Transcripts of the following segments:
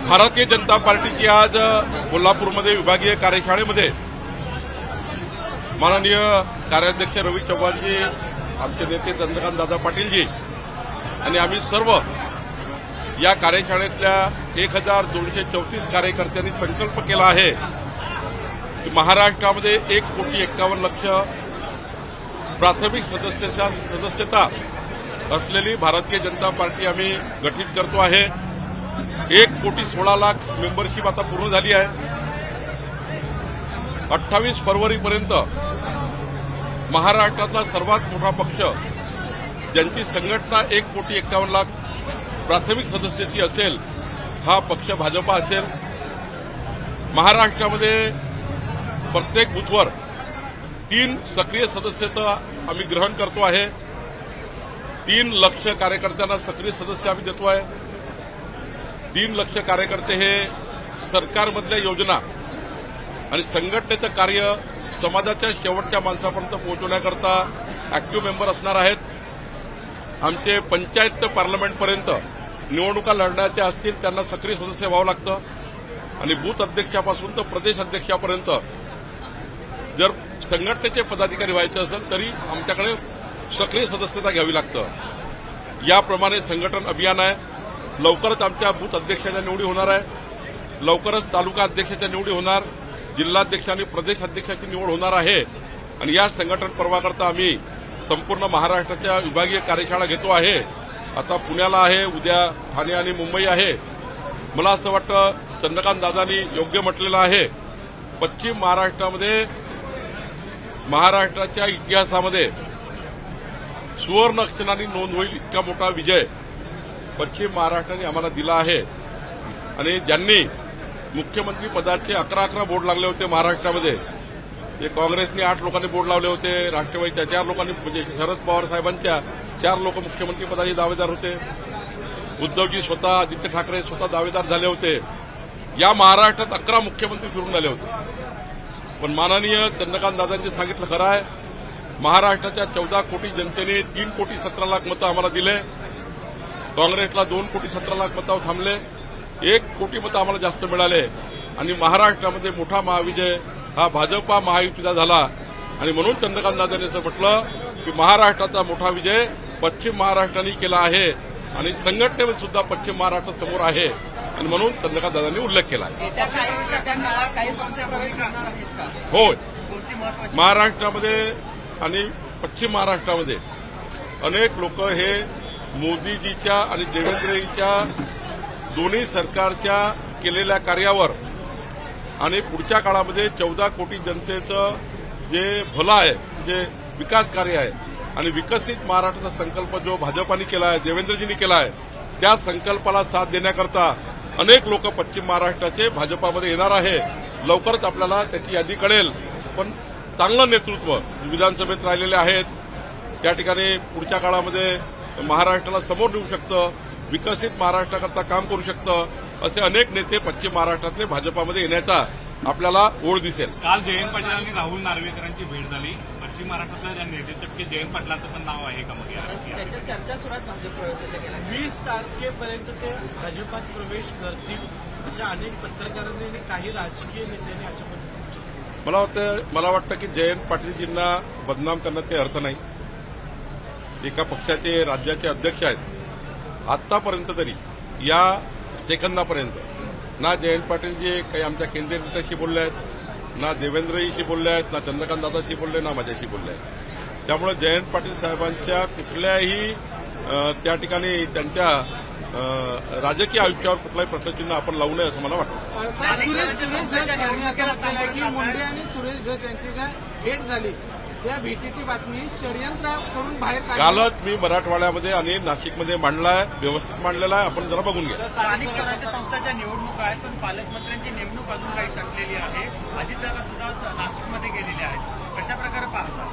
भारतीय जनता पार्टीची आज कोल्हापूरमध्ये विभागीय कार्यशाळेमध्ये माननीय कार्याध्यक्ष रवी चव्हाणजी, आमचे नेते चंद्रकांत दादा पाटीलजी आणि आम्ही सर्व या कार्यशाळेतल्या 1234 कार्यकर्त्यांनी संकल्प केला आहे की महाराष्ट्रामध्ये 1,51,00,000 प्राथमिक सदस्यता असलेली भारतीय जनता पार्टी आम्ही गठीत करतो आहे। 1,16,00,000 मेंबरशिप आता पूर्ण झाली आहे। 28 फरवरीपर्यंत महाराष्ट्रातला सर्वात मोठा पक्ष ज्यांची संघटना 1,51,00,000 प्राथमिक सदस्याची असेल हा पक्ष भाजपा असेल। महाराष्ट्रामध्ये प्रत्येक बूथवर 3 सक्रिय सदस्यता आम्ही ग्रहण करतो आहे। 3 लाख कार्यकर्त्यांना सक्रिय सदस्य आम्ही देतो आहे। 3 लाख कार्यकर्ते हे सरकारमधल्या योजना आणि संघटनेचं कार्य समाजाच्या शेवटच्या माणसापर्यंत पोहोचवण्याकरता ऍक्टिव्ह मेंबर असणार आहेत। आमचे पंचायत ते पार्लमेंटपर्यंत निवडणुका लढण्याच्या असतील त्यांना सक्रिय सदस्य व्हावं लागतं आणि बूथ अध्यक्षापासून तर प्रदेश अध्यक्षापर्यंत जर संघटनेचे पदाधिकारी व्हायचे असेल तरी आमच्याकडे सक्रिय सदस्यता घ्यावी लागतं। याप्रमाणे संघटन अभियान आहे। लवकरच आमच्या बूथ अध्यक्षाच्या निवडी होणार आहे। लवकरच तालुका अध्यक्षाच्या निवडी होणार, जिल्हाध्यक्ष आणि प्रदेश अध्यक्षाची निवड होणार आहे आणि या संघटन पर्वाकरता आम्ही संपूर्ण महाराष्ट्राच्या विभागीय कार्यशाळा घेतो आहे। आता पुण्याला आहे, उद्या ठाणे आणि मुंबई आहे। मला असं वाटतं चंद्रकांत दादांनी योग्य म्हटलेलं आहे, पश्चिम महाराष्ट्रामध्ये महाराष्ट्राच्या इतिहासामध्ये सुवर्ण अक्षरांनी नोंद होईल इतका मोठा विजय पश्चिम महाराष्ट्राने आम्हाला दिला आहे। आणि ज्यांनी मुख्यमंत्री पदाचे 11 बोर्ड लागले होते महाराष्ट्रामध्ये, ते काँग्रेसने 8 लोकांनी बोर्ड लावले होते, राष्ट्रवादीच्या 4 लोकांनी म्हणजे शरद पवार साहेबांच्या 4 लोक मुख्यमंत्री पदाचे दावेदार होते, उद्धवजी स्वतः, आदित्य ठाकरे स्वतः दावेदार झाले होते। या महाराष्ट्रात 11 मुख्यमंत्री फिरून आले होते। पण माननीय चंद्रकांत दादांनी सांगितलं खरं आहे, महाराष्ट्राच्या 14 कोटी जनतेने 3,17,00,000 मतं आम्हाला दिले, काँग्रेसला 2,17,00,000 मतावर थांबले, 1 कोटी मतं आम्हाला जास्त मिळाले आणि महाराष्ट्रामध्ये मोठा महाविजय हा भाजपा महायुतीचा झाला। आणि म्हणून चंद्रकांत दादांनी असं म्हटलं की महाराष्ट्राचा मोठा विजय पश्चिम महाराष्ट्राने केला आहे आणि संघटनेमध्ये सुद्धा पश्चिम महाराष्ट्र समोर आहे आणि म्हणून चंद्रकांत दादांनी उल्लेख केला आहे। होय, महाराष्ट्रामध्ये आणि पश्चिम महाराष्ट्रामध्ये अनेक लोक हे मोदीजीच्या आणि देवेंद्रजीच्या दोन्ही सरकारच्या केलेल्या कार्यावर आणि पुढच्या काळामध्ये 14 कोटी जनतेचं जे भलं आहे, जे विकास कार्य आहे आणि विकसित महाराष्ट्राचा संकल्प जो भाजपाने केला आहे, देवेंद्रजींनी केला आहे, त्या संकल्पाला साथ देण्याकरता अनेक लोक पश्चिम महाराष्ट्राचे भाजपामध्ये येणार आहे। लवकरच आपल्याला त्याची यादी कळेल। पण चांगलं नेतृत्व विधानसभेत राहिलेले आहेत, त्या ठिकाणी पुढच्या काळामध्ये महाराष्ट्राला समोर नेऊ शकतं, विकसित महाराष्ट्राकरता काम करू शकतं, असे अनेक नेते पश्चिम महाराष्ट्रातले भाजपामध्ये येण्याचा आपल्याला ओढ दिसेल। काल जयंत पाटील आणि राहुल नार्वेकरांची भेट झाली। पश्चिम महाराष्ट्रातल्या ज्या नेते चक्की जयंत पाटलांचं पण नाव आहे का? मग त्याच्या चर्चा सुरुवात भाजप प्रवेशाच्या केल्या, 20 तारखेपर्यंत ते भाजपात प्रवेश करतील अशा अनेक पत्रकारांनी आणि काही राजकीय नेत्यांनी अशा पद्धतीने मला वाटतं की जयंत पाटीलजींना बदनाम करण्यात काही अर्थ नाही। एका पक्षाचे राज्याचे अध्यक्ष आहेत। आतापर्यंत तरी या सेकंदापर्यंत ना जयंत पाटीलजी काही आमच्या केंद्रीय नेत्याशी बोलले आहेत, ना देवेंद्रजीशी बोलले आहेत, ना चंद्रकांत दादाशी बोलले, ना माझ्याशी बोलले आहेत। त्यामुळे जयंत पाटील साहेबांच्या कुठल्याही त्या ठिकाणी त्यांच्या राजकीय आयुष्यावर कुठलाही प्रश्नचिन्ह आपण लावू नये असं मला वाटतं। मुंडे आणि सुरेश धस यांची भेट झाली, त्या भेटीची बातमी षडयंत्र करून बाहेर कालच मी मराठवाड्यामध्ये आणि नाशिकमध्ये मांडलाय, व्यवस्थित मांडलेला आहे, आपण जरा बघून घ्या। स्थानिक स्वराज्य संस्थांच्या निवडणुका आहेत, पण पालकमंत्र्यांची नेमणूक अजून काही ठरलेली आहे। अजितदादा सुद्धा नाशिकमध्ये गेलेले आहेत, कशा प्रकारे पाहतात?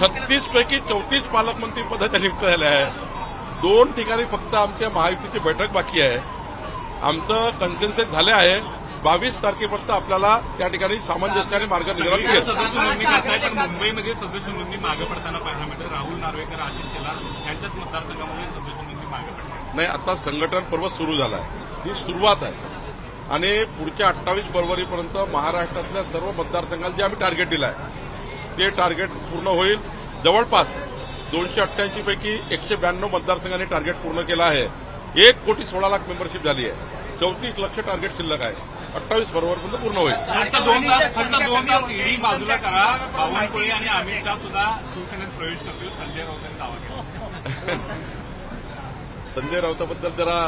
36 पैकी 34 पालकमंत्री पदाच्या नियुक्त झाल्या आहेत। 2 ठिकाणी फक्त आमच्या महायुतीची बैठक बाकी आहे। आमचं कन्सेन्सस झाले आहे। 22 तारखेपर्यंत आपल्याला त्या ठिकाणी सामंजस्याने मार्ग निघाला मिळेल। सदस्य नोंदणी करताय, पण मुंबईमध्ये सदस्य नोंदणी मागे पडताना पाहायला मिळते। राहुल नार्वेकर, आशिष शेलार यांच्याच मतदारसंघामध्ये सदस्य नोंदणी मागे पडते। नाही, आता संघटन पर्व सुरू झालं आहे, ही सुरुवात आहे। आणि पुढच्या 28 फरवरीपर्यंत महाराष्ट्रातल्या सर्व मतदारसंघाला जे आम्ही टार्गेट दिलं आहे ते टार्गेट पूर्ण होईल. जवळपास 288 पैकी 192 मतदारसंघांनी टार्गेट पूर्ण केलं आहे. 1,16,00,000 मेंबरशिप झाली आहे. 34 लक्ष टार्गेट शिल्लक आहे. 28 फरवरीपर्यंत पूर्ण होईल. फक्त दोन तास ईडी बाजूला करा. बावनकुळे आणि अमित शहा सुद्धा शिवसेनेत प्रवेश करतील, संजय राऊतांनी दावा केला. संजय राऊताबद्दल जरा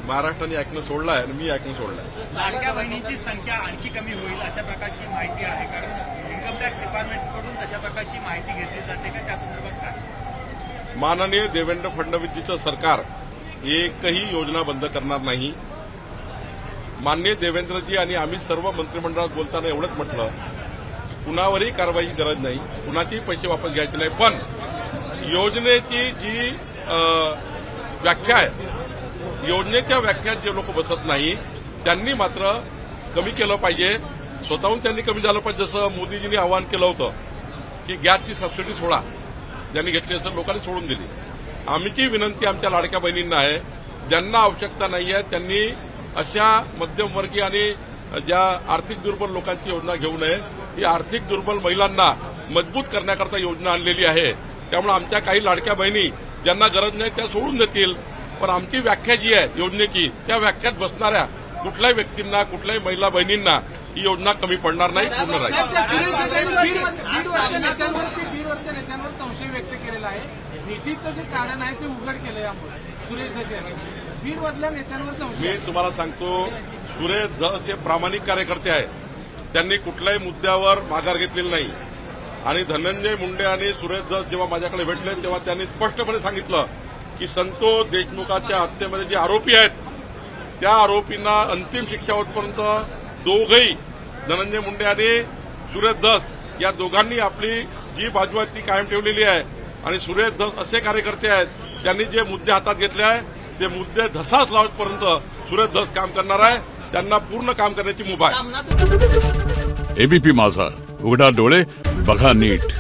महाराष्ट्राने ऐकणं सोडलं आहे आणि मी ऐकणं सोडलं आहे. लाडक्या बहिणींची संख्या आणखी कमी होईल अशा प्रकारची माहिती आहे, कारण इन्कम टॅक्स डिपार्टमेंटकडून तशा प्रकारची माहिती घेतली जाते का, त्या संदर्भात काय? माननीय देवेंद्र फडणवीसजीचं सरकार एकही योजना बंद करणार नाही. माननीय देवेंद्रजी आणि आम्ही सर्व मंत्रिमंडळात बोलताना एवढंच म्हटलं की कुणावरही कारवाईची गरज नाही, कुणाचेही पैसे वापस घ्यायचे नाही, पण योजनेची जी व्याख्या आहे, योजनेच्या व्याख्यात जे लोक बसत नाही त्यांनी मात्र कमी केलं पाहिजे. स्वतःहून त्यांनी कमी झालं पाहिजे. जसं मोदीजींनी आवाहन केलं होतं की गॅसची सबसिडी सोडा, ज्यांनी घेतली असेल लोकांनी सोडून दिली. आमची विनंती आमच्या लाडक्या बहिणींना आहे, ज्यांना आवश्यकता नाही आहे त्यांनी अशा मध्यमवर्गीय आणि ज्या आर्थिक दुर्बल लोकांची योजना घेऊ नये. ही आर्थिक दुर्बल महिलांना मजबूत करण्याकरता योजना आणलेली आहे. त्यामुळे आमच्या काही लाडक्या बहिणी ज्यांना गरज नाही त्या सोडून देतील, पण आमची व्याख्या जी आहे योजनेची त्या व्याख्यात बसणाऱ्या कुठल्याही व्यक्तींना, कुठल्याही महिला बहिणींना ही योजना कमी पडणार नाही, पूर्ण राहील. बीडवरच्या नेत्यांवर संशय व्यक्त केलेला आहे. भेटीचं जे कारण आहे ते उघड केलं यामुळे सुरेश धस यांनी. बीडमधल्या नेत्यांवर संशय. मी तुम्हाला सांगतो, सुरेश धस हे प्रामाणिक कार्यकर्ते आहेत. त्यांनी कुठल्याही मुद्द्यावर माघार घेतलेली नाही. आणि धनंजय मुंडे आणि सुरेश धस जेव्हा माझ्याकडे भेटले तेव्हा त्यांनी स्पष्टपणे सांगितलं की संतोष देशमुखाच्या हत्येमध्ये जे आरोपी आहेत त्या आरोपींना अंतिम शिक्षा होतपर्यंत दोघंही, धनंजय मुंडे आणि सुरेश धस या दोघांनी आपली जी बाजू आहे ती कायम ठेवलेली आहे. आणि सुरेश धस असे कार्यकर्ते आहेत त्यांनी जे मुद्दे हातात घेतले आहे ते मुद्दे धसाच लावतपर्यंत सुरेश धस काम करणार आहे. त्यांना पूर्ण काम करण्याची मुभा आहे. एबीपी माझा, उघडा डोळे बघा नीट.